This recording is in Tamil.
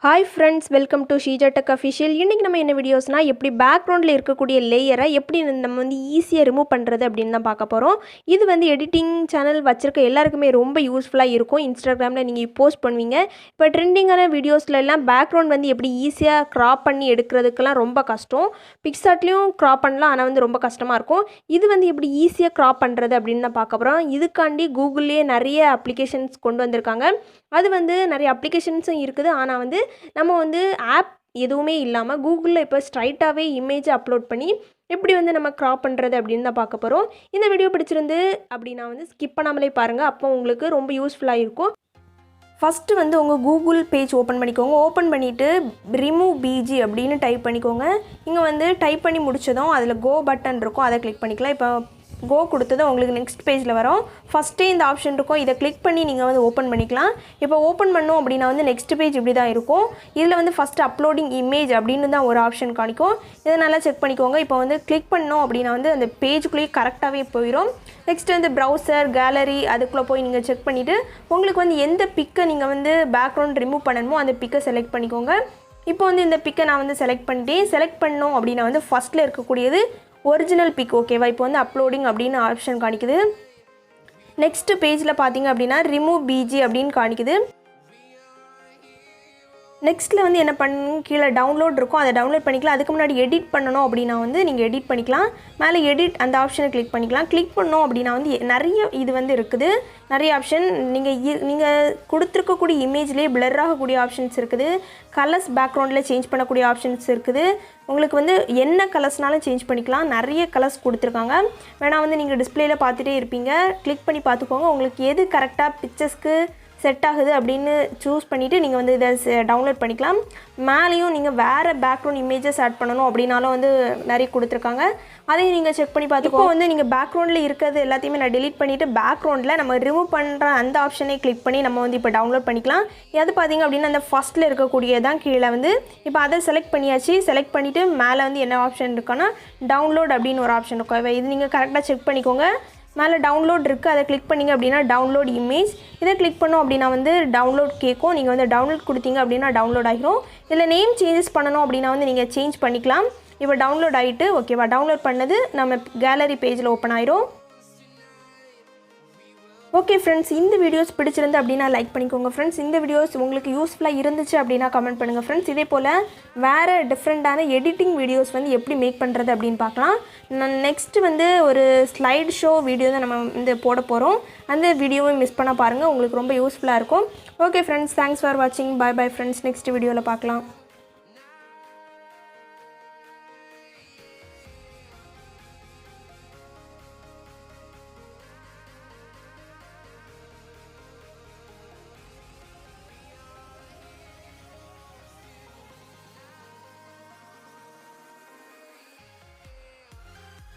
Hi friends, welcome to Sheeja Tech Official. இன்னைக்கு நம்ம என்ன வீடியோஸ்னா எப்படி பேக்ரவுண்ட்ல இருக்கக்கூடிய லேயரை எப்படி நம்ம வந்து ஈஸியா ரிமூவ் பண்றது அப்படினு தான் பார்க்க போறோம். இது வந்து எடிட்டிங் சேனல் வச்சிருக்க எல்லாருக்குமே ரொம்ப யூஸ்ஃபுல்லா இருக்கும். இன்ஸ்டாகிராம்ல நீங்க போஸ்ட் பண்ணுவீங்க. இப்போ ட்ரெண்டிங்கான வீடியோஸ்ல எல்லாம் பேக்ரவுண்ட் வந்து எப்படி ஈஸியா கிராப் பண்ணி எடுக்கிறதுக்குலாம் ரொம்ப கஷ்டம். பிக்சார்ட்லயும் கிராப் பண்ணலாம், ஆனா வந்து ரொம்ப கஷ்டமா இருக்கும். இது வந்து எப்படி ஈஸியா கிராப் பண்றது அப்படினு தான் பார்க்க போறோம். இதுக்காண்டி கூகுள்லயே நிறைய அப்ளிகேஷன்ஸ் கொண்டு வந்திருக்காங்க. அது வந்து நிறைய அப்ளிகேஷன்ஸும் இருக்குது. ஆனா வந்து நம்ம வந்து ஆப் எதுவுமே இல்லாமல் கூகுளில் இப்போ ஸ்ட்ரைட்டாகவே இமேஜ் அப்லோட் பண்ணி எப்படி வந்து நம்ம கிராப் பண்ணுறது அப்படின்னு தான் பார்க்க போகிறோம். இந்த வீடியோ பிடிச்சிருந்து அப்படின்னா வந்து ஸ்கிப் பண்ணாமலே பாருங்கள், அப்போ உங்களுக்கு ரொம்ப யூஸ்ஃபுல்லாக இருக்கும். ஃபஸ்ட்டு வந்து உங்கள் கூகுள் பேஜ் ஓப்பன் பண்ணிக்கோங்க. ஓப்பன் பண்ணிவிட்டு ரிமூவ் பிஜி அப்படின்னு டைப் பண்ணிக்கோங்க. இங்கே வந்து டைப் பண்ணி முடிச்சதும் அதில் கோ பட்டன் இருக்கும், அதை கிளிக் பண்ணிக்கலாம். இப்போ கோ கொடுத்தது உங்களுக்கு நெக்ஸ்ட் பேஜில் வரும். ஃபஸ்ட்டே இந்த ஆப்ஷன் இருக்கும், இதை கிளிக் பண்ணி நீங்கள் வந்து ஓப்பன் பண்ணிக்கலாம். இப்போ ஓப்பன் பண்ணோம் அப்படின்னா வந்து நெக்ஸ்ட் பேஜ் இப்படி தான் இருக்கும். இதில் வந்து ஃபஸ்ட்டு அப்லோடிங் இமேஜ் அப்படின்னு தான் ஒரு ஆப்ஷன் காணிக்கும். இதை நல்லா செக் பண்ணிக்கோங்க. இப்போ வந்து கிளிக் பண்ணோம் அப்படின்னா வந்து அந்த பேஜுக்குள்ளேயே கரெக்டாகவே போயிடும். நெக்ஸ்ட்டு வந்து ப்ரௌசர் கேலரி அதுக்குள்ளே போய் நீங்கள் செக் பண்ணிவிட்டு உங்களுக்கு வந்து எந்த பிக்கை நீங்கள் வந்து பேக்ரவுண்ட் ரிமூவ் பண்ணணுமோ அந்த பிக்கை செலக்ட் பண்ணிக்கோங்க. இப்போ வந்து இந்த பிக்கை நான் வந்து செலக்ட் பண்ணிட்டேன். செலக்ட் பண்ணோம் அப்படின்னா வந்து ஃபஸ்ட்டில் இருக்கக்கூடியது ஒரிஜினல் பிக். ஓகேவா, இப்போ வந்து அப்லோடிங் அப்படின்னு ஆப்ஷன் காணிக்குது. நெக்ஸ்ட் பேஜில் பார்த்தீங்க அப்படின்னா ரிமூவ் பிஜி அப்படின்னு காணிக்குது. நெக்ஸ்ட்டில் வந்து என்ன பண்ணணும், கீழே டவுன்லோட் இருக்கும், அதை டவுன்லோட் பண்ணிக்கலாம். அதுக்கு முன்னாடி எடிட் பண்ணணும் அப்படின்னா வந்து நீங்கள் எடிட் பண்ணிக்கலாம். மேலே எடிட் அந்த ஆப்ஷனை கிளிக் பண்ணிக்கலாம். கிளிக் பண்ணோம் அப்படின்னா வந்து நிறைய இது வந்து இருக்குது, நிறைய ஆப்ஷன். நீங்கள் கொடுத்துருக்கக்கூடிய இமேஜ்லேயே பிளர் ஆகக்கூடிய ஆப்ஷன்ஸ் இருக்குது. கலர்ஸ் பேக்ரவுண்டில் சேஞ்ச் பண்ணக்கூடிய ஆப்ஷன்ஸ் இருக்குது. உங்களுக்கு வந்து என்ன கலர்ஸ்னாலும் சேஞ்ச் பண்ணிக்கலாம். நிறைய கலர்ஸ் கொடுத்துருக்காங்க. வேணால் வந்து நீங்கள் டிஸ்பிளேயில் பார்த்துட்டே இருப்பீங்க, கிளிக் பண்ணி பார்த்துக்கோங்க. உங்களுக்கு எது கரெக்டாக பிக்சர்ஸ்க்கு செட் ஆகுது அப்படின்னு சூஸ் பண்ணிவிட்டு நீங்கள் வந்து இதை டவுன்லோட் பண்ணிக்கலாம். மேலேயும் நீங்கள் வேறு பேக்ரவுண்ட் இமேஜஸ் ஆட் பண்ணணும் அப்படின்னாலும் வந்து நிறைய கொடுத்துருக்காங்க, அதையும் நீங்கள் செக் பண்ணி பார்த்துக்கோ. வந்து நீங்கள் பேக்ரவுண்டில் இருக்கிறது எல்லாத்தையுமே நான் டெலீட் பண்ணிவிட்டு பேக்ரவுண்டில் நம்ம ரிமூவ் பண்ணுற அந்த ஆப்ஷனை கிளிக் பண்ணி நம்ம வந்து இப்போ டவுன்லோட் பண்ணிக்கலாம். எது பார்த்தீங்க அப்படின்னா அந்த ஃபஸ்ட்டில் இருக்கக்கூடியதான் கீழே வந்து இப்போ அதை செலக்ட் பண்ணியாச்சு. செலக்ட் பண்ணிவிட்டு மேலே வந்து என்ன ஆப்ஷன் இருக்குன்னா டவுன்லோட் அப்படின்னு ஒரு ஆப்ஷன் இருக்கும். இது நீங்கள் கரெக்டாக செக் பண்ணிக்கோங்க. மேலே டவுன்லோட் இருக்குது, அதை கிளிக் பண்ணிங்க அப்படின்னா டவுன்லோட் இமேஜ். இதை கிளிக் பண்ணோம் அப்படின்னா வந்து டவுன்லோட் கேட்கும். நீங்கள் வந்து டவுன்லோட் கொடுத்தீங்க அப்படின்னா டவுன்லோட் ஆகிரும். இதில் நேம் சேஞ்சஸ் பண்ணணும் அப்படின்னா வந்து நீங்கள் சேஞ்ச் பண்ணிக்கலாம். இப்போ டவுன்லோட் ஆகிட்டு ஓகேவா, டவுன்லோட் பண்ணது நம்ம கேலரி பேஜில் ஓப்பன் ஆயிரும். ஓகே ஃப்ரெண்ட்ஸ், இந்த வீடியோஸ் பிடிச்சிருந்து அப்படின்னா லைக் பண்ணிக்கோங்க ஃப்ரெண்ட்ஸ். இந்த வீடியோஸ் உங்களுக்கு யூஸ்ஃபுல்லாக இருந்துச்சு அப்படின்னா கமெண்ட் பண்ணுங்கள் ஃப்ரெண்ட்ஸ். இதே போல் வேறு டிஃப்ரெண்ட்டான எடிட்டிங் வீடியோஸ் வந்து எப்படி மேக் பண்ணுறது அப்படின்னு பார்க்கலாம். நான் நெக்ஸ்ட்டு வந்து ஒரு ஸ்லைட் ஷோ வீடியோ தான் நம்ம வந்து போட போகிறோம். அந்த வீடியோவை மிஸ் பண்ண பாருங்கள், உங்களுக்கு ரொம்ப யூஸ்ஃபுல்லாக இருக்கும். ஓகே ஃப்ரெண்ட்ஸ், தேங்க்ஸ் ஃபார் வாட்சிங். பை பை ஃப்ரெண்ட்ஸ், நெக்ஸ்ட் வீடியோவில் பார்க்கலாம்.